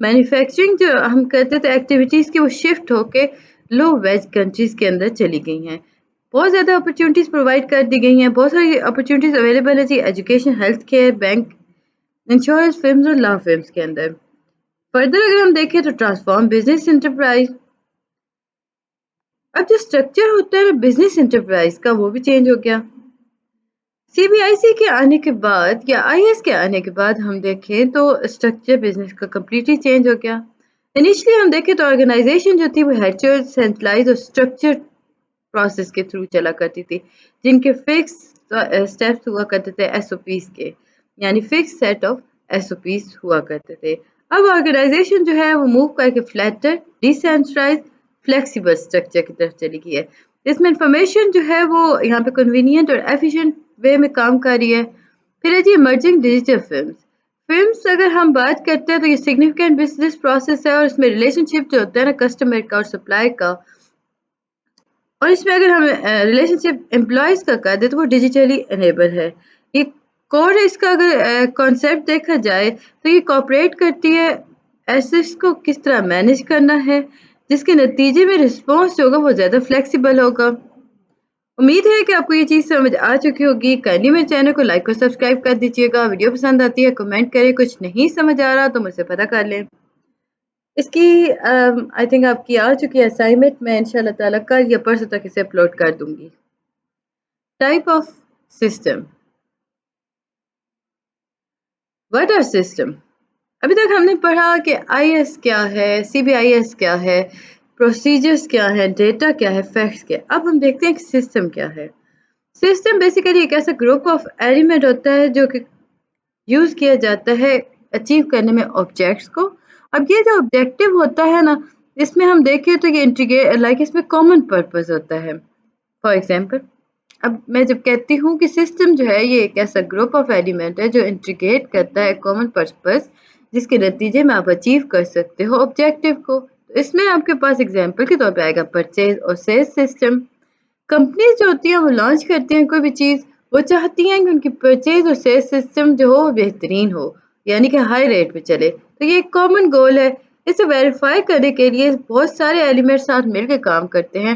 Manufacturing جو ہم کرتے تھے ایکٹیویٹیز کی وہ شفٹ ہو کے لو ویج کنٹریز کے اندر چلی گئی ہیں. بہت زیادہ اپرچونیٹیز پرووائڈ کر دی گئی ہیں, بہت ساری اپرچونیٹیز اویلیبل ہے جی education, health care, bank, insurance firms اور لا فرمز کے اندر. فردر اگر ہم دیکھیں تو ٹرانسفارم بزنس انٹرپرائز. اب جو اسٹرکچر ہوتا ہے بزنس انٹرپرائز کا وہ بھی چینج ہو گیا. سی بی آئی سی کے آنے کے بعد یا آئی ایس کے آنے کے بعد ہم دیکھیں تو اسٹرکچر بزنس کا کمپلیٹلی چینج ہو گیا. انیشلی ہم دیکھیں تو آرگنائزیشن جو تھی وہ ہیڈچر, سینٹرلائز اور اسٹرکچر پروسیس کے تھرو چلا کرتی تھی, جن کے فکس اسٹیپس ہوا کرتے تھے ایس او پیز کے, یعنی fix set of S O Ps ہوا کرتے تھے. اب آرگنائزیشن جو ہے وہ موو کر کے فلیٹر, ڈیسینٹرلائز, فلیکسیبل اسٹرکچر کی طرف چلی گئی ہے. اس میں انفارمیشن جو ہے وہ یہاں پہ کنوینئنٹ اور ایفیشینٹ وے میں کام کر رہی ہے. پھر ہے جی ایمرجنگ ڈیجیٹل فلمس اگر ہم بات کرتے ہیں تو یہ سگنیفیکینٹ بزنس پروسیس ہے, اور اس میں ریلیشن شپ جو ہوتا ہے نا کسٹمر کا اور سپلائر کا, اور اس میں اگر ہم ریلیشن شپ امپلائیز کا کر دیں تو وہ ڈیجیٹلی انیبل ہے. یہ کور اس کا اگر کانسیپٹ دیکھا جائے تو یہ کوآپریٹ کرتی ہے ایسیٹس کو کس طرح مینیج کرنا ہے, جس کے نتیجے میں رسپانس جو ہوگا وہ زیادہ فلیکسیبل ہوگا. امید ہے کہ آپ کو یہ چیز سمجھ آ چکی ہوگی. کائنڈلی میرے چینل کو لائک اور سبسکرائب کر دیجیے گا. ویڈیو پسند آتی ہے کمنٹ کریں, کچھ نہیں سمجھ آ رہا تو مجھ سے پتہ کر لیں. اس کی آئی تھنک آپ کی آ چکی ہے اسائنمنٹ, میں ان شاء اللہ تعالیٰ کل یا پرسوں تک اسے اپلوڈ کر دوں گی. Type of system. What are system? ابھی تک ہم نے پڑھا کہ آئی ایس کیا ہے, سی بی آئی ایس کیا ہے, پروسیجرز کیا ہے, ڈیٹا کیا ہے, فیکٹس کیا. اب ہم دیکھتے ہیں کہ سسٹم کیا ہے. سسٹم بیسیکلی ایک ایسا گروپ آف ایلیمنٹ ہوتا ہے جو کہ یوز کیا جاتا ہے اچیو کرنے میں آبجیکٹس کو. اب یہ جو آبجیکٹو ہوتا ہے نا, اس میں ہم دیکھیں تو یہ انٹیگریٹ لائک اس میں کامن پرپز ہوتا ہے. فار ایگزامپل, اب میں جب کہتی ہوں کہ سسٹم جو ہے یہ ایک ایسا گروپ آف ایلیمنٹ ہے جو انٹیگریٹ کرتا ہے کامن پرپز, جس کے نتیجے میں آپ اچیو کر سکتے ہو آبجیکٹو کو. تو اس میں آپ کے پاس ایگزامپل کے طور پہ آئے گا پرچیز اور سیلز سسٹم. کمپنیز جو ہوتی ہیں وہ لانچ کرتی ہیں کوئی بھی چیز, وہ چاہتی ہیں کہ ان کی پرچیز اور سیلز سسٹم جو ہو وہ بہترین ہو, یعنی کہ ہائی ریٹ پہ چلے. تو یہ ایک کامن گول ہے. اسے ویریفائی کرنے کے لیے بہت سارے ایلیمنٹ ساتھ مل کے کام کرتے ہیں.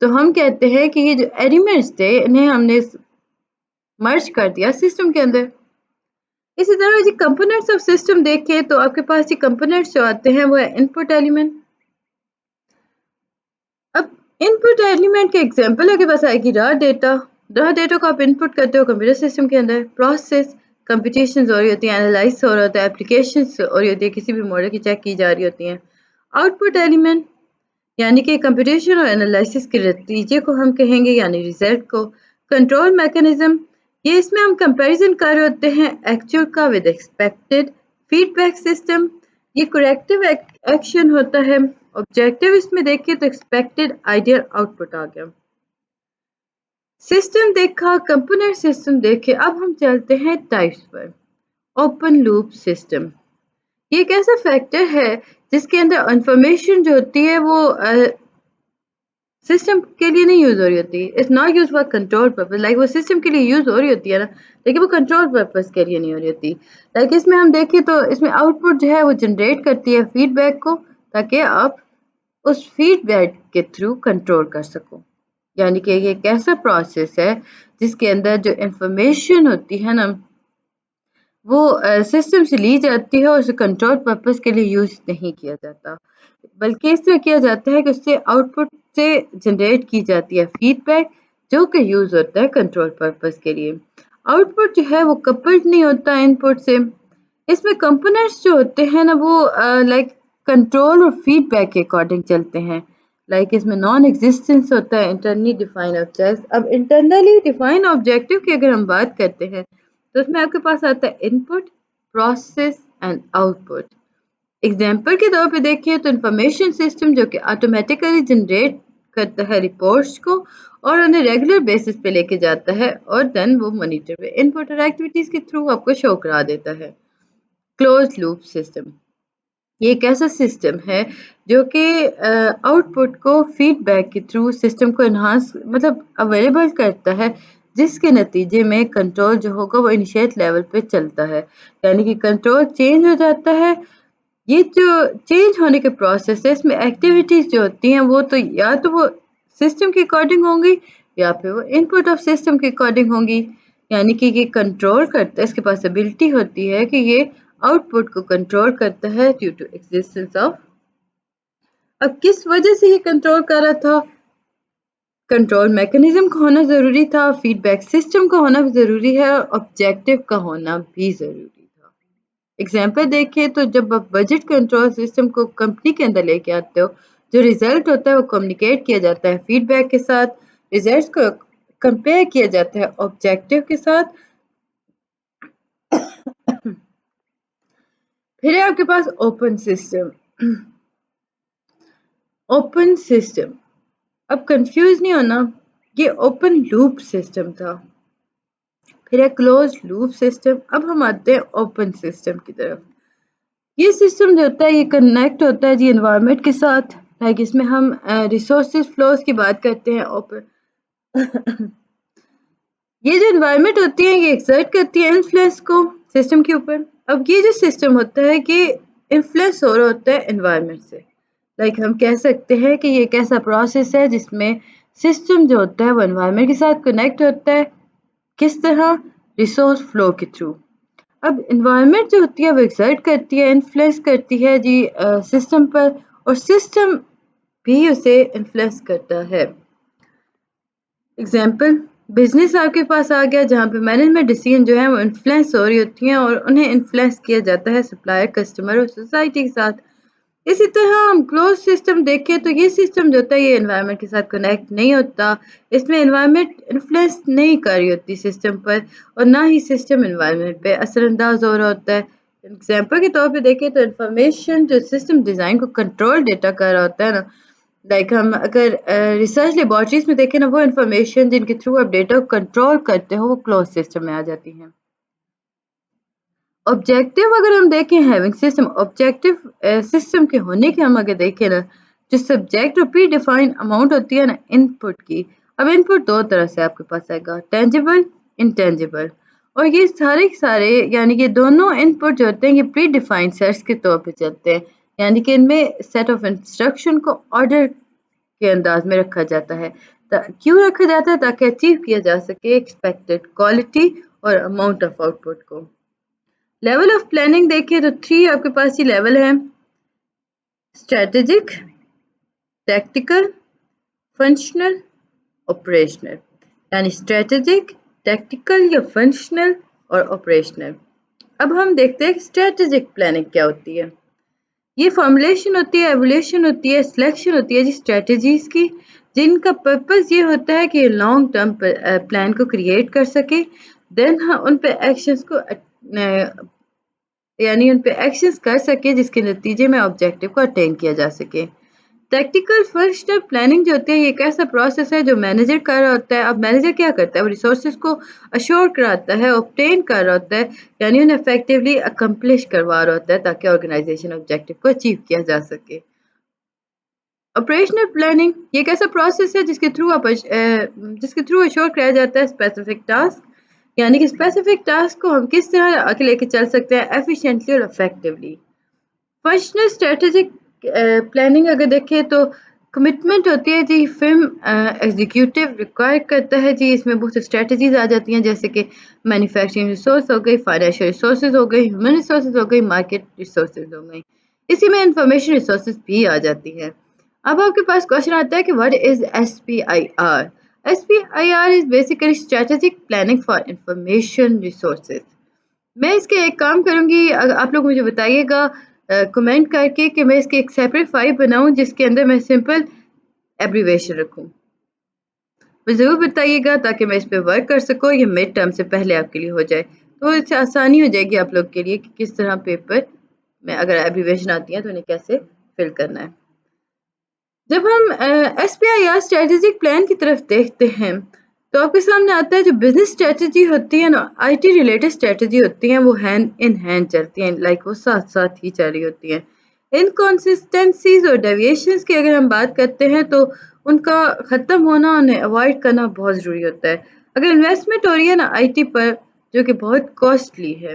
تو ہم کہتے ہیں کہ یہ جو ایلیمنٹس تھے انہیں ہم نے مرج کر دیا سسٹم کے اندر. اسی طرح جی کمپوننٹس آف سسٹم دیکھیں تو آپ کے پاس یہ کمپوننٹس جو آتے ہیں وہ ہے ان پٹ ایلیمنٹ. اب ان پٹ ایلیمنٹ کے ایگزامپل آپ کے پاس آئے گی را ڈیٹا. را ڈیٹا کو آپ ان پٹ کرتے ہو کمپیوٹر سسٹم کے اندر. پروسیس کمپٹیشنز ہو رہی ہوتی ہیں, انالائز ہو رہا ہوتا ہے, اپلیکیشنز ہو رہی ہوتی ہے, کسی بھی ماڈل کی چیک کی جا رہی ہوتی ہیں. آؤٹ پٹ ایلیمنٹ یعنی کہ کمپٹیشن اور انالائسس کے نتیجے کو ہم کہیں گے, یعنی ریزلٹ کو. کنٹرول میکانزم, یہ اس میں ہم کمپیریزن کر رہے ہوتے ہیں ایکچوئل کا with expected. Feedback system, یہ کریکٹیو ایکشن ہوتا ہے. آبجیکٹو اس میں دیکھیے تو ایکسپیکٹڈ آئیڈیل آؤٹ پٹ آ گیا. سسٹم دیکھا, کمپوننٹ سسٹم دیکھے, اب ہم چلتے ہیں ٹائپس پر. اوپن لوپ سسٹم, یہ ایک ایسا فیکٹر ہے جس کے اندر انفارمیشن جو ہوتی ہے وہ سسٹم کے لیے نہیں یوز ہو رہی ہوتی. It's not use for control purpose, like وہ سسٹم کے لیے یوز ہو رہی ہوتی ہے نا, لیکن وہ کنٹرول پرپز کے لیے نہیں ہو رہی ہوتی. لائک اس میں ہم دیکھیں تو اس میں آؤٹ پٹ جو ہے وہ جنریٹ کرتی ہے فیڈ بیک کو, تاکہ آپ اس فیڈ بیک کے تھرو کنٹرول کر سکو. یعنی کہ یہ ایک ایسا پروسیس ہے جس کے اندر جو انفارمیشن ہوتی ہے نا وہ سسٹم سے لی جاتی ہے اور اسے کنٹرول پرپز کے لیے یوز نہیں کیا جاتا, بلکہ اس طرح کیا جاتا ہے کہ اس سے آؤٹ پٹ سے جنریٹ کی جاتی ہے فیڈ بیک, جو کہ یوز ہوتا ہے کنٹرول پرپز کے لیے. آؤٹ پٹ جو ہے وہ کپلڈ نہیں ہوتا ان پٹ سے. اس میں کمپوننٹس جو ہوتے ہیں نا وہ لائک کنٹرول اور فیڈ بیک کے اکارڈنگ چلتے ہیں. لائک اس میں نان ایگزسٹنس ہوتا ہے انٹرنلی ڈیفائن آبجیکٹ. اب انٹرنلی ڈیفائن آبجیکٹو کی اگر ہم بات کرتے ہیں تو اس میں آپ کے پاس آتا ہے input, process and output. Example کے طور پہ دیکھیں تو انفارمیشن سسٹم جو کہ آٹومیٹیکلی جنریٹ کرتا ہے رپورٹس کو اور انہیں ریگولر بیسس پہ لے کے جاتا ہے, اور دین وہ مانیٹر پہ ان پٹ اور ایکٹیویٹیز کے تھرو آپ کو شو کرا دیتا ہے. کلوز لوپ سسٹم, یہ ایک ایسا سسٹم ہے جو کہ آؤٹ پٹ کو فیڈ بیک کے تھرو سسٹم کو انہانس مطلب اویلیبل کرتا ہے, جس کے نتیجے میں کنٹرول جو ہوگا وہ انیشیٹ لیول پہ چلتا ہے. یعنی کہ کنٹرول چینج ہو جاتا ہے یہ جو چینج ہونے کے پروسیس ہے اس میں ایکٹیویٹیز جو ہوتی ہیں وہ تو یا تو وہ سسٹم کے اکارڈنگ ہوں گی یا پھر وہ ان پٹ آف سسٹم کے اکارڈنگ ہوں گی، یعنی کہ یہ کنٹرول کرتا ہے، اس کے پاس ابلٹی ہوتی ہے کہ یہ آؤٹ پٹ کو کنٹرول کرتا ہے ڈیو ٹو ایگزسٹنس آف. اب کس وجہ سے یہ کنٹرول کر رہا تھا؟ کنٹرول میکنزم کا ہونا ضروری تھا، فیڈ بیک سسٹم کا ہونا بھی ضروری ہے اور آبجیکٹو کا ہونا بھی ضروری تھا. اگزامپل دیکھیں تو جب آپ بجٹ کنٹرول سسٹم کو کمپنی کے اندر لے کے آتے ہو، جو ریزلٹ ہوتا ہے وہ کمیونیکیٹ کیا جاتا ہے فیڈ بیک کے ساتھ، ریزلٹس کو کمپیئر کیا جاتا ہے آبجیکٹو کے ساتھ. پھر ہے آپ کے پاس اوپن سسٹم. اوپن سسٹم، اب کنفیوز نہیں ہونا، یہ اوپن لوپ سسٹم تھا. پھر ہے کلوز لوپ سسٹم. اب ہم آتے ہیں اوپن سسٹم کی طرف. یہ سسٹم جو ہوتا ہے یہ کنیکٹ ہوتا ہے جی انوائرمنٹ کے ساتھ، لائک اس میں ہم ریسورسز فلوز کی بات کرتے ہیں. اوپن یہ جو انوائرمنٹ ہوتی ہے یہ ایکسرٹ کرتی ہے انفلوئنس کو سسٹم کے اوپر. اب یہ جو سسٹم ہوتا ہے کہ انفلوئنس ہو رہا ہوتا ہے انوائرمنٹ سے، لائک ہم کہہ سکتے ہیں کہ یہ ایک ایسا پروسیس ہے جس میں سسٹم جو ہوتا ہے وہ انوائرمنٹ کے ساتھ کنیکٹ ہوتا ہے. کس طرح؟ ریسورس فلو کے تھرو. اب انوائرمنٹ جو ہوتی ہے وہ ایکسرٹ کرتی ہے انفلوئنس کرتی ہے جی سسٹم پر، اور سسٹم بھی اسے انفلوئنس کرتا ہے. اگزامپل بزنس آپ کے پاس آ گیا جہاں پہ مینجمنٹ ڈیسیژن جو ہے وہ انفلوئنس ہو رہی ہوتی ہیں اور انہیں انفلوئنس کیا جاتا ہے سپلائر، کسٹمر اور سوسائٹی کے ساتھ. اسی طرح ہم کلوز سسٹم دیکھیں تو یہ سسٹم جو ہوتا ہے یہ انوائرمنٹ کے ساتھ کنیکٹ نہیں ہوتا، اس میں انوائرمنٹ انفلوئنس نہیں کر رہی ہوتی سسٹم پر اور نہ ہی سسٹم انوائرمنٹ پہ اثر انداز ہو رہا ہوتا ہے. ایگزامپل کے طور پہ دیکھیں تو انفارمیشن جو سسٹم ڈیزائن کو کنٹرول ڈیٹا کر رہا ہوتا ہے نا، لائک ہم اگر ریسرچ لیبارٹریز میں دیکھیں نا، وہ انفارمیشن جن کے تھرو آپ ڈیٹا کو کنٹرول کرتے ہو وہ کلوز سسٹم میں آ جاتی ہیں. آبجیکٹو اگر ہم دیکھیں ہیونگ سسٹم، آبجیکٹو سسٹم کے ہونے کے ہم اگر دیکھیں نا، جو سبجیکٹ اور پری ڈیفائن اماؤنٹ ہوتی ہے نا ان پٹ کی. اب ان پٹ دو طرح سے آپ کے پاس آئے گا، ٹینجیبل، انٹینجیبل. اور یہ سارے یعنی کہ دونوں ان پٹ جو ہوتے ہیں یہ پری ڈیفائن سیٹس کے طور پہ چلتے ہیں، یعنی کہ ان میں سیٹ آف انسٹرکشن کو آرڈر کے انداز میں رکھا جاتا ہے. کیوں رکھا جاتا ہے؟ تاکہ اچیو کیا جا سکے ایکسپیکٹڈ کوالٹی اور اماؤنٹ آف آؤٹ پٹ کو. لیول آف پلاننگ دیکھیں تو 3 آپ کے پاس یہ لیول ہیں: اسٹریٹجک، ٹیکٹیکل، فنکشنل، آپریشنل. یعنی اسٹریٹجک، ٹیکٹیکل یا فنکشنل اور آپریشنل. اب ہم دیکھتے ہیں کہ اسٹریٹجک پلاننگ کیا ہوتی ہے. یہ فارمولیشن ہوتی ہے، ایولیوشن ہوتی ہے، سلیکشن ہوتی ہے جی اسٹریٹجیز کی، جن کا پرپز یہ ہوتا ہے کہ لانگ ٹرم پلان کو کریٹ کر سکے، دین ان پہ ایکشنز کو یعنی ان پہ ایکشنز کر سکے جس کے نتیجے میں آبجیکٹو کو اٹین کیا جا سکے. ٹیکٹیکل فنکشنل پلاننگ جو ہوتی ہے یہ ایک ایسا پروسیس ہے جو مینیجر کر رہا ہوتا ہے. اب مینیجر کیا کرتا ہے؟ وہ ریسورسز کو اشور کراتا ہے، obtain کر رہا ہوتا ہے، یعنی انہیں افیکٹولی اکمپلش کروا رہا ہوتا ہے تاکہ آرگنائزیشن آبجیکٹو کو اچیو کیا جا سکے. آپریشنل پلاننگ یہ ایک ایسا پروسیس ہے جس کے تھرو اشور کرایا جاتا ہے اسپیسیفک ٹاسک، یعنی کہ اسپیسیفک ٹاسک کو ہم کس طرح آگے لے کے چل سکتے ہیں ایفیشینٹلی اور افیکٹولی. فنکشنل اسٹریٹجک پلاننگ اگر دیکھیں تو کمٹمنٹ ہوتی ہے جی، فرم ایگزیکیوٹیو ریکوائر کرتا ہے جی، اس میں بہت سی اسٹریٹجیز آ جاتی ہیں جیسے کہ مینوفیکچرنگ ریسورس ہو گئی، فائنینشیل ریسورسز ہو گئی، ہیومن ریسورسز ہو گئی، مارکیٹ ریسورسز ہو گئی، اسی میں انفارمیشن ریسورسز بھی آ جاتی ہے. اب آپ کے پاس کوشچن آتا ہے کہ what is SPIR؟ SPIR is basically strategic planning for information resources. میں اس کے ایک کام کروں گی، آپ لوگ مجھے بتائیے گا کمنٹ کر کے کہ میں اس کے ایک سیپریٹ فائل بناؤں جس کے اندر میں سمپل ایبریویشن رکھوں. مجھے ضرور بتائیے گا تاکہ میں اس پہ ورک کر سکوں، یہ مڈ ٹرم سے پہلے آپ کے لیے ہو جائے تو اس سے آسانی ہو جائے گی آپ لوگ کے لیے کہ کس طرح پیپر میں اگر ایبریویشن آتی ہے تو انہیں کیسے فل کرنا ہے. جب ہم SPIR اسٹریٹجک پلان کی طرف دیکھتے ہیں تو آپ کے سامنے آتا ہے جو بزنس اسٹریٹجی ہوتی ہے نا، IT ریلیٹڈ اسٹریٹجی ہوتی ہیں، وہ ہینڈ ان ہینڈ چلتی ہیں، لائک وہ ساتھ ساتھ ہی چل رہی ہوتی ہیں. انکنسسٹنسیز اور ڈیویشنز کی اگر ہم بات کرتے ہیں تو ان کا ختم ہونا، انہیں اوائڈ کرنا بہت ضروری ہوتا ہے. اگر انویسٹمنٹ ہو رہی ہے نا IT پر جو کہ بہت کاسٹلی ہے،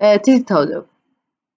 3000,